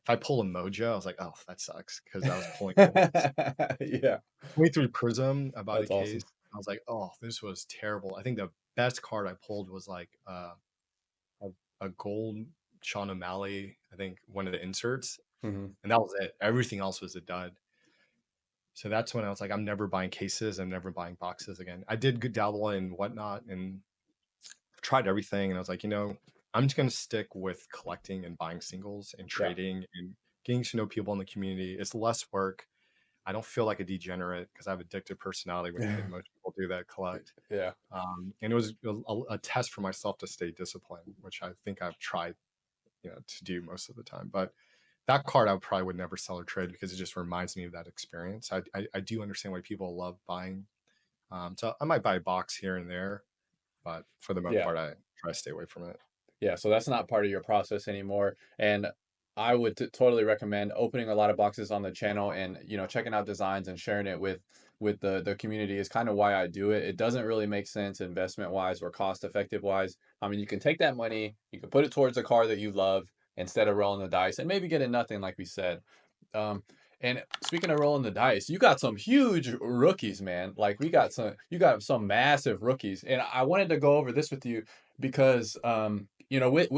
if I pull a Mojo, I was like, oh, that sucks because I was pulling Yeah. 23 Prism. I bought a That's case. awesome. I was like, oh, this was terrible. I think the best card I pulled was like a, a gold Sean O'Malley. I think one of the inserts, hmm and that was it. Everything else was a dud. So that's when I was like, I'm never buying cases. I'm never buying boxes again. I did good dabble in whatnot and tried everything. And I was like, I'm just going to stick with collecting and buying singles and Yeah. trading and getting to know people in the community. It's less work. I don't feel like a degenerate because I have addictive personality, which I think most people do that collect. Yeah. And it was a test for myself to stay disciplined, which I think I've tried, to do most of the time. But that card I probably would never sell or trade because it just reminds me of that experience. I do understand why people love buying. So I might buy a box here and there, but for the most Yeah. part, I try to stay away from it. Yeah, so that's not part of your process anymore. And I would totally recommend opening a lot of boxes on the channel and checking out designs and sharing it with the community is kind of why I do it. It doesn't really make sense investment wise or cost effective wise. I mean, you can take that money, you can put it towards a car that you love instead of rolling the dice and maybe getting nothing like we said. Um, And speaking of rolling the dice, you got some huge rookies, man. Like you got some massive rookies. And I wanted to go over this with you because you know, with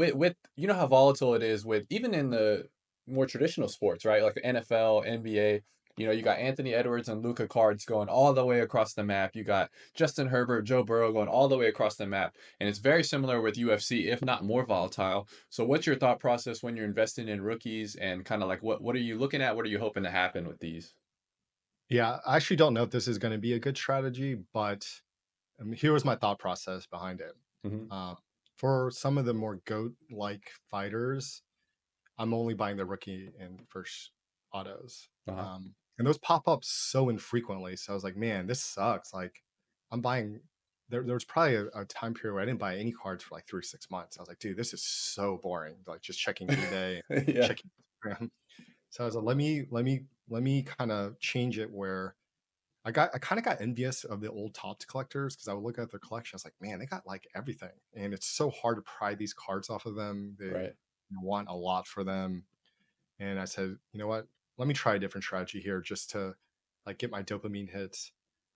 you know how volatile it is with even in the more traditional sports, right? Like the NFL, NBA, you know, you got Anthony Edwards and Luca cards going all the way across the map. You got Justin Herbert, Joe Burrow going all the way across the map. And it's very similar with UFC, if not more volatile. So what's your thought process when you're investing in rookies and kind of like what are you looking at? What are you hoping to happen with these? Yeah, I actually don't know if this is going to be a good strategy, but here was my thought process behind it. Hmm. Uh, for some of the more goat-like fighters, I'm only buying the rookie and first autos. Uh-huh. And those pop up so infrequently. So I was like, man, this sucks. Like, I'm buying. There was probably a time period where I didn't buy any cards for like 3 or 6 months. I was like, dude, this is so boring. Like just checking eBay, Yeah. checking Instagram. So I was like, let me kind of change it where I kind of got envious of the old Topps collectors because I would look at their collection. I was like, man, they got like everything, and it's so hard to pry these cards off of them. They Right. want a lot for them, and I said, you know what? Let me try a different strategy here just to like get my dopamine hits.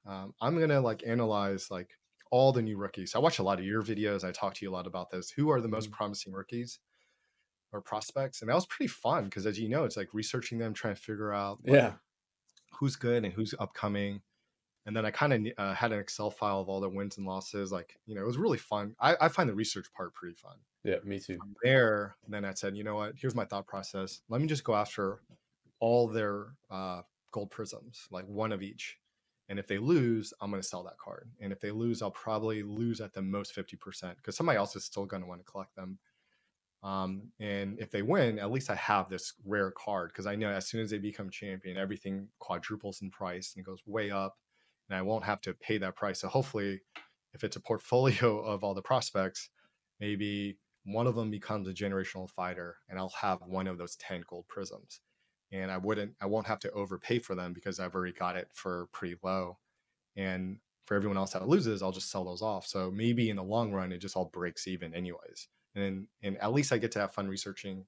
I'm gonna like analyze like all the new rookies. I watch a lot of your videos. I talk to you a lot about this. Who are the most Hmm. promising rookies or prospects? And that was pretty fun because, as you know, it's like researching them, trying to figure out like Yeah. who's good and who's upcoming. And then I kind of had an Excel file of all the wins and losses. Like, you know, it was really fun. I find the research part pretty fun. Yeah, me too. From there, then I said, you know what? Here's my thought process. Let me just go after all their gold prisms, like one of each. And if they lose, I'm going to sell that card. And if they lose, I'll probably lose at the most 50% because somebody else is still going to want to collect them. And if they win, at least I have this rare card because I know as soon as they become champion, everything quadruples in price and goes way up, and I won't have to pay that price. So hopefully, if it's a portfolio of all the prospects, maybe one of them becomes a generational fighter, and I'll have one of those 10 gold prisms, and I won't have to overpay for them because I've already got it for pretty low. And for everyone else that loses, I'll just sell those off. So maybe in the long run, it just all breaks even, anyways. And at least I get to have fun researching,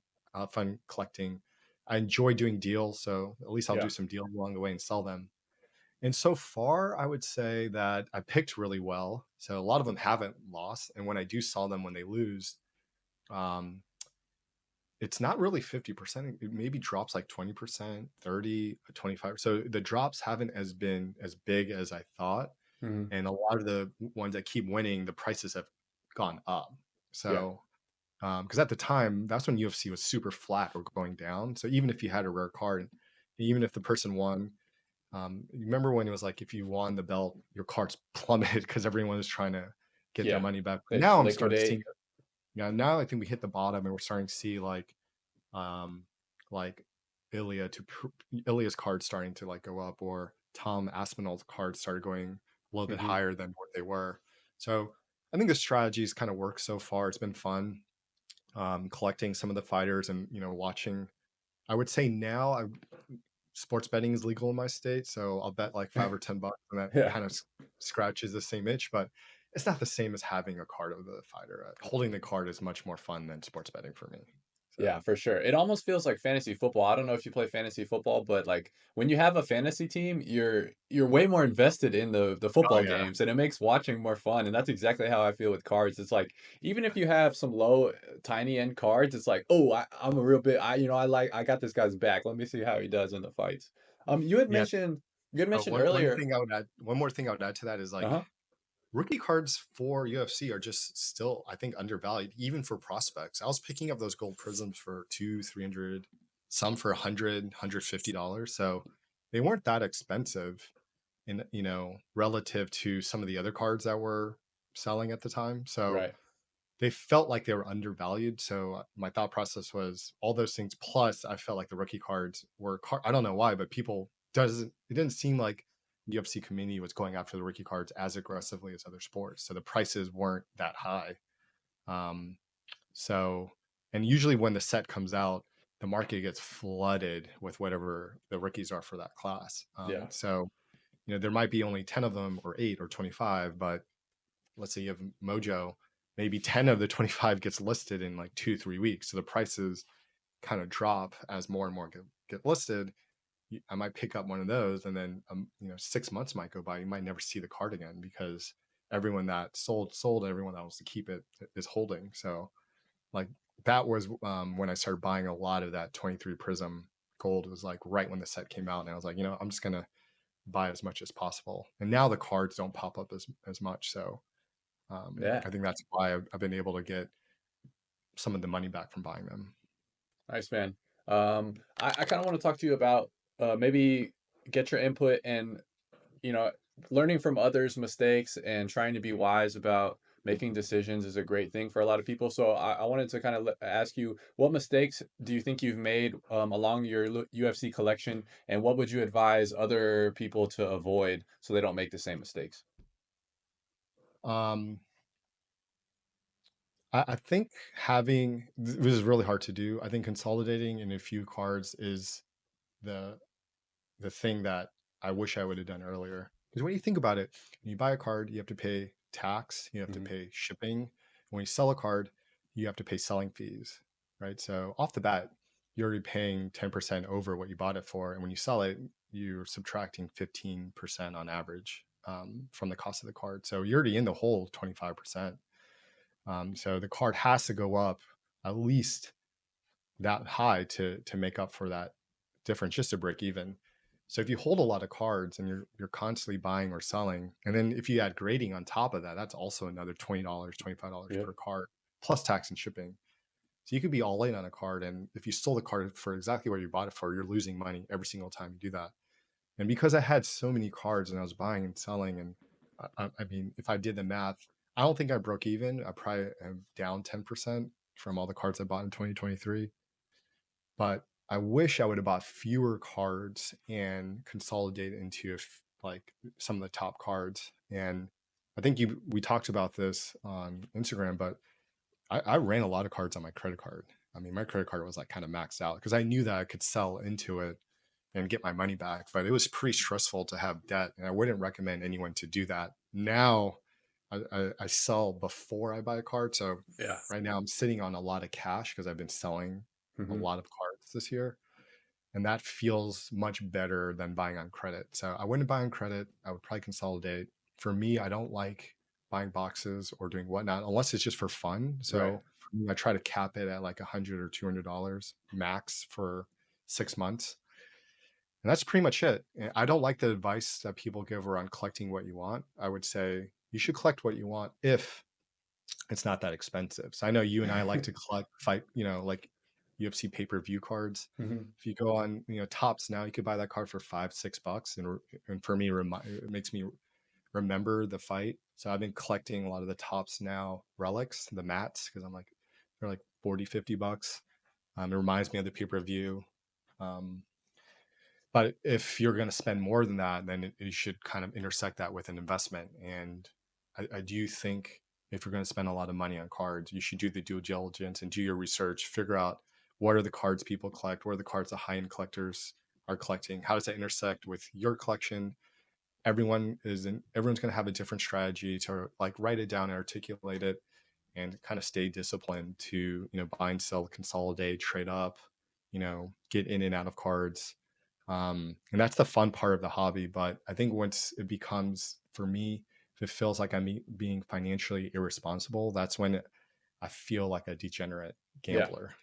fun collecting. I enjoy doing deals, so at least I'll do Yeah. some deals along the way and sell them. And so far, I would say that I picked really well. So a lot of them haven't lost, and when I do sell them when they lose, um, it's not really 50%. It maybe drops like 20%, 30, 25. So the drops haven't as been as big as I thought. Hmm. And a lot of the ones that keep winning, the prices have gone up. Yeah. So because at the time, that's when UFC was super flat or going down. So even if you had a rare card, even if the person won, you remember when it was like if you won the belt, your cards plummeted because everyone was trying to get their Yeah. money back. But They now I'm starting to see, liquidate. yeah, now I think we hit the bottom and we're starting to see um, like Ilya's cards starting to like go up, or Tom Aspinall's cards started going a little bit Hmm. higher than what they were. So I think the strategies kind of worked so far. It's been fun collecting some of the fighters and watching. I would say now sports betting is legal in my state, so I'll bet like $5 or $10, and that Yeah. kind of scratches the same itch, but it's not the same as having a card of the fighter. Holding the card is much more fun than sports betting for me. So Yeah, for sure. It almost feels like fantasy football. I don't know if you play fantasy football, but like when you have a fantasy team, you're way more invested in the oh football yeah, games and it makes watching more fun. And that's exactly how I feel with cards. It's like even if you have some low tiny end cards, it's like, "Oh, I'm a real bit I got this guy's back. Let me see how he does in the fights." yeah. You had Oh, mentioned earlier. one more thing I would add to that is like Uh-huh. rookie cards for UFC are just still, I think, undervalued, even for prospects. I was picking up those gold prisms for 200, 300, some for 100, $150. So they weren't that expensive in, relative to some of the other cards that were selling at the time. So Right. they felt like they were undervalued. So my thought process was all those things. Plus, I felt like the rookie cards were, I don't know why, but it didn't seem like the UFC community was going after the rookie cards as aggressively as other sports. So the prices weren't that high. Um, so, and usually when the set comes out, the market gets flooded with whatever the rookies are for that class. Yeah. So, there might be only 10 of them or 8 or 25, but let's say you have Mojo, maybe 10 of the 25 gets listed in like 2, 3 weeks. So the prices kind of drop as more and more get listed. I might pick up one of those, and then 6 months might go by. You might never see the card again because everyone that sold. Everyone that wants to keep it is holding. So like that was when I started buying a lot of that 23 Prizm gold. It was like right when the set came out, and I was like, I'm just gonna buy as much as possible. And now the cards don't pop up as much. So Yeah. I think that's why I've been able to get some of the money back from buying them. Nice, man. I kind of want to talk to you about maybe get your input and, you know, learning from others' mistakes and trying to be wise about making decisions is a great thing for a lot of people. So I wanted to kind of ask you, what mistakes do you think you've made along your UFC collection, and what would you advise other people to avoid so they don't make the same mistakes? Um, I think this is really hard to do. I think consolidating in a few cards is the the thing that I wish I would have done earlier. Because when you think about it, when you buy a card, you have to pay tax, you have to Hmm. pay shipping. When you sell a card, you have to pay selling fees, right? So off the bat, you're already paying 10% over what you bought it for. And when you sell it, you're subtracting 15% on average from the cost of the card. So you're already in the hole 25%. So the card has to go up at least that high to make up for that difference, just to break even. So if you hold a lot of cards and you're constantly buying or selling, and then if you add grading on top of that, that's also another $20, $25 Yep. per card, plus tax and shipping. So you could be all in on a card, and if you sold the card for exactly what you bought it for, you're losing money every single time you do that. And because I had so many cards and I was buying and selling, and I mean, if I did the math, I don't think I broke even. I probably am down 10% from all the cards I bought in 2023. But I wish I would have bought fewer cards and consolidated into like some of the top cards. And I think we talked about this on Instagram, but I ran a lot of cards on my credit card. I mean, my credit card was like kind of maxed out because I knew that I could sell into it and get my money back. But it was pretty stressful to have debt, and I wouldn't recommend anyone to do that. Now, I sell before I buy a card, so Yeah. right now I'm sitting on a lot of cash because I've been selling a Hmm. lot of cards this year, and that feels much better than buying on credit. So I wouldn't buy on credit. I would probably consolidate. For me, I don't like buying boxes or doing whatnot unless it's just for fun. Right. So for me, I try to cap it at like $100 or $200 max for 6 months, and that's pretty much it. I don't like the advice that people give around collecting what you want. I would say you should collect what you want if it's not that expensive. So I know you and I like to collect fight, like UFC pay-per-view cards. Hmm. If you go on, Topps now, you could buy that card for $5-6, and for me, it makes me remember the fight. So I've been collecting a lot of the Topps now relics, the mats, because I'm like they're like 40-50 bucks. It reminds me of the pay-per-view. Um, but if you're going to spend more than that, then you should kind of intersect that with an investment. And I do think if you're going to spend a lot of money on cards, you should do the due diligence and do your research, figure out what are the cards people collect, what are the cards the high-end collectors are collecting, how does that intersect with your collection. Everyone's going to have a different strategy to like write it down and articulate it, and kind of stay disciplined to buy and sell, consolidate, trade up, get in and out of cards. And that's the fun part of the hobby. But I think once it becomes, for me, if it feels like I'm being financially irresponsible, that's when I feel like a degenerate Yeah. gambler,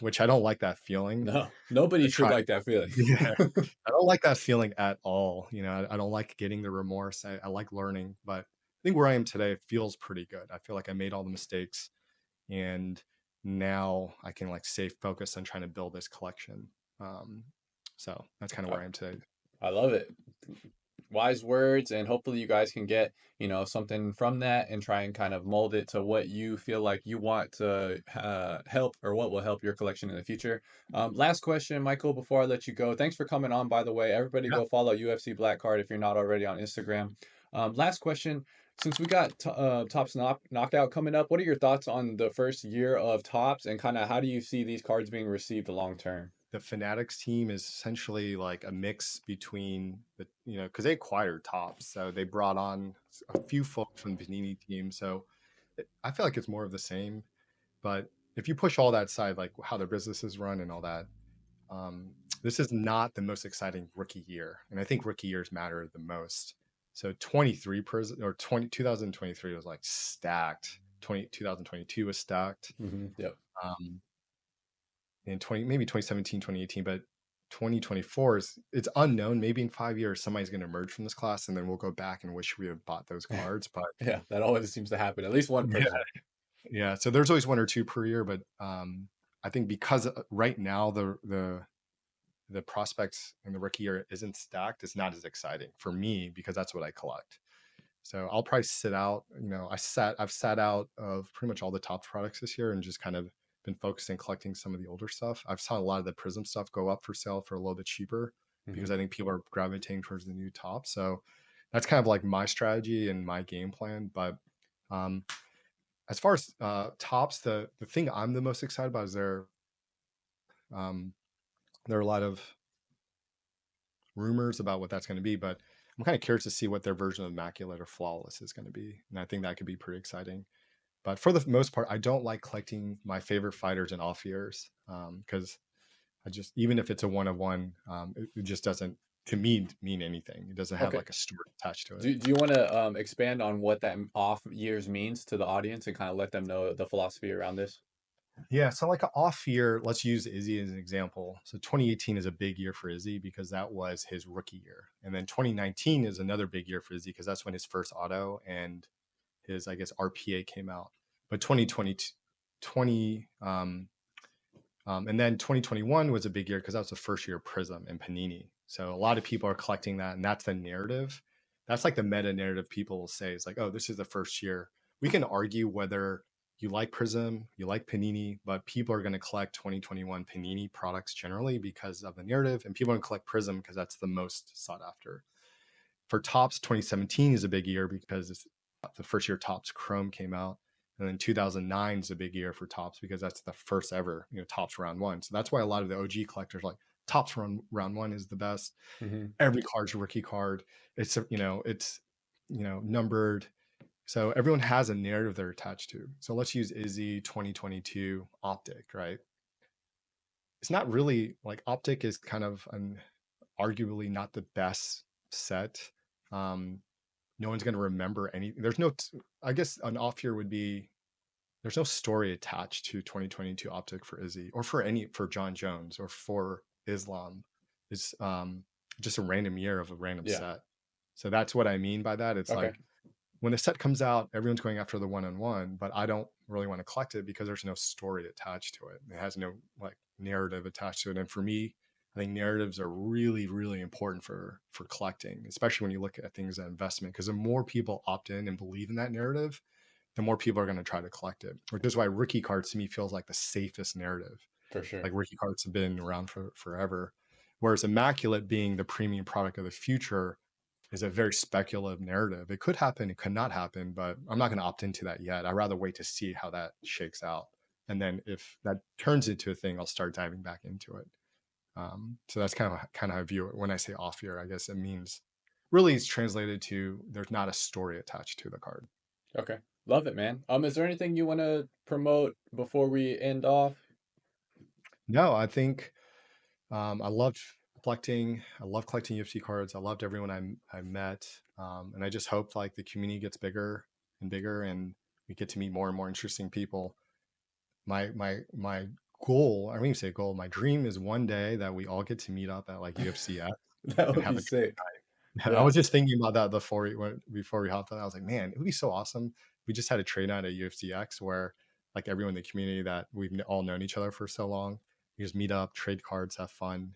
which I don't like that feeling. No, nobody I should try. like that feeling. Yeah, I don't like that feeling at all. I don't like getting the remorse. I like learning, but I think where I am today feels pretty good. I feel like I made all the mistakes, and now I can like stay focused on trying to build this collection. Um, so that's kind of I, where I am today. I love it. Wise words, and hopefully you guys can get something from that and try and kind of mold it to what you feel like you want to help, or what will help your collection in the future. Last question, Michael, before I let you go. Thanks for coming on, by the way. Everybody Yeah, go follow UFC Black Card if you're not already on Instagram. Last question. Since we got Topps Knockout coming up, what are your thoughts on the first year of Topps, and kind of how do you see these cards being received long term? the Fanatics team is essentially like a mix between because they acquired Topps, so they brought on a few folks from the Panini team. So I feel like it's more of the same. But if you push all that aside, like how their business is run and all that, this is not the most exciting rookie year, and I think rookie years matter the most. So 23 or 2023 was like stacked. 2022 was stacked. Yep. In maybe 2017, 2018, but 2024 it's unknown. Maybe in 5 years somebody's going to emerge from this class, and then we'll go back and wish we had bought those cards. But Yeah, that always seems to happen. At least one yeah, person. yeah. So there's always one or two per year, but I think because right now the prospects in the rookie year isn't stacked, it's not as exciting for me because that's what I collect. So I'll probably sit out. I've sat out of pretty much all the top products this year and just kind of been focusing collecting some of the older stuff. I've saw a lot of the Prizm stuff go up for sale for a little bit cheaper because I think people are gravitating towards the new top. So that's kind of like my strategy and my game plan. But as far as tops, the thing I'm the most excited about is there are a lot of rumors about what that's going to be, but I'm kind of curious to see what their version of Immaculate or Flawless is going to be. And I think that could be pretty exciting. But for the most part, I don't like collecting my favorite fighters in off years because I just, even if it's a one of one, it just doesn't, to me, mean anything. It doesn't have Okay. like a story attached to it. Do you want to expand on what that off years means to the audience and kind of let them know the philosophy around this? Yeah, so like an off year, let's use Izzy as an example. So 2018 is a big year for Izzy because that was his rookie year. And then 2019 is another big year for Izzy because that's when his first auto and his, I guess, RPA came out. But 2020, and then 2021 was a big year because that was the first year of Prizm and Panini. So a lot of people are collecting that, and that's the narrative. That's like the meta narrative people will say. It's like, oh, this is the first year. We can argue whether you like Prizm, you like Panini, but people are going to collect 2021 Panini products generally because of the narrative, and people are going to collect Prizm because that's the most sought after. For Topps, 2017 is a big year because it's the first year Topps Chrome came out. And then 2009 is a big year for Topps because that's the first ever, Topps round one. So that's why a lot of the OG collectors like Topps round one is the best. Every card's a rookie card. It's numbered. So everyone has a narrative they're attached to. So let's use Izzy 2022 Optic, right? It's not really like Optic is kind of arguably not the best set. No one's going to remember any. There's no. I guess an off year would be. There's no story attached to 2022 Optic for Izzy or for Jon Jones or for Islam. It's just a random year of a random set. So that's what I mean by that. It's like when the set comes out, everyone's going after the one-on-one, but I don't really want to collect it because there's no story attached to it. It has no like narrative attached to it. And for me, I think narratives are really, really important for collecting, especially when you look at things as investment, because the more people opt in and believe in that narrative, the more people are going to try to collect it. Which is why rookie cards to me feels like the safest narrative. For sure. Like rookie cards have been around for forever. Whereas Immaculate being the premium product of the future is a very speculative narrative. It could happen, it could not happen, but I'm not going to opt into that yet. I'd rather wait to see how that shakes out. And then if that turns into a thing, I'll start diving back into it. So that's kind of how I view it. When I say off year, I guess it means really it's translated to there's not a story attached to the card. Okay. Love it, man. Is there anything you want to promote before we end off? No, I think I loved collecting. I love collecting UFC cards. I loved everyone I met, and I just hope like the community gets bigger and bigger, and we get to meet more and more interesting people. My goal, I don't even say goal. My dream is one day that we all get to meet up at like UFC That and would have be a sick. I Yeah. was just thinking about that before we hopped on. I was like, man, it would be so awesome. We just had a trade night at UFC X where like everyone in the community that we've all known each other for so long, we just meet up, trade cards, have fun,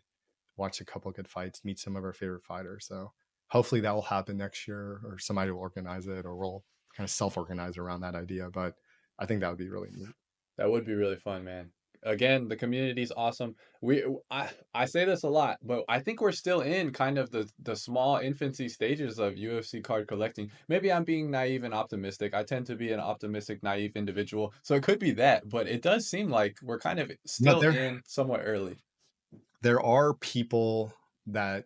watch a couple of good fights, meet some of our favorite fighters. So hopefully that will happen next year, or somebody will organize it, or we'll kind of self-organize around that idea. But I think that would be really neat. That would be really fun, man. Again, the community's awesome. I say this a lot, but I think we're still in kind of the small infancy stages of UFC card collecting. Maybe I'm being naive and optimistic. I tend to be an optimistic, naive individual, so it could be that. But it does seem like we're kind of No, still in somewhat early. there are people that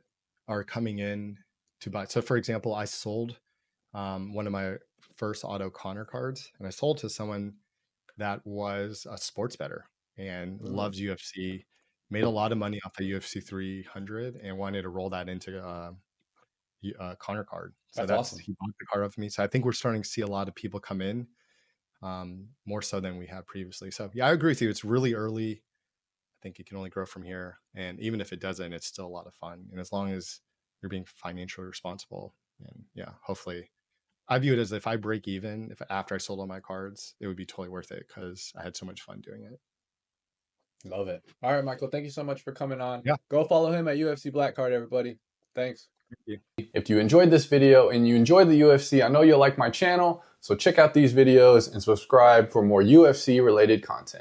are coming in to buy. So, for example, I sold one of my first auto Connor cards, and I sold to someone that was a sports bettor and loves UFC. made a lot of money off the UFC 300 and wanted to roll that into Connor card. So That's awesome. he bought the card off me. So I think we're starting to see a lot of people come in, more so than we have previously. So yeah, I agree with you. It's really early. I think it can only grow from here. And even if it doesn't, it's still a lot of fun. And as long as you're being financially responsible, and yeah, hopefully, I view it as if I break even, if after I sold all my cards, it would be totally worth it because I had so much fun doing it. Love it. All right, Michael, thank you so much for coming on. Yeah. Go follow him at UFC Black Card, everybody. Thanks. Thank you. If you enjoyed this video and you enjoyed the UFC, I know you'll like my channel, so check out these videos and subscribe for more UFC related content.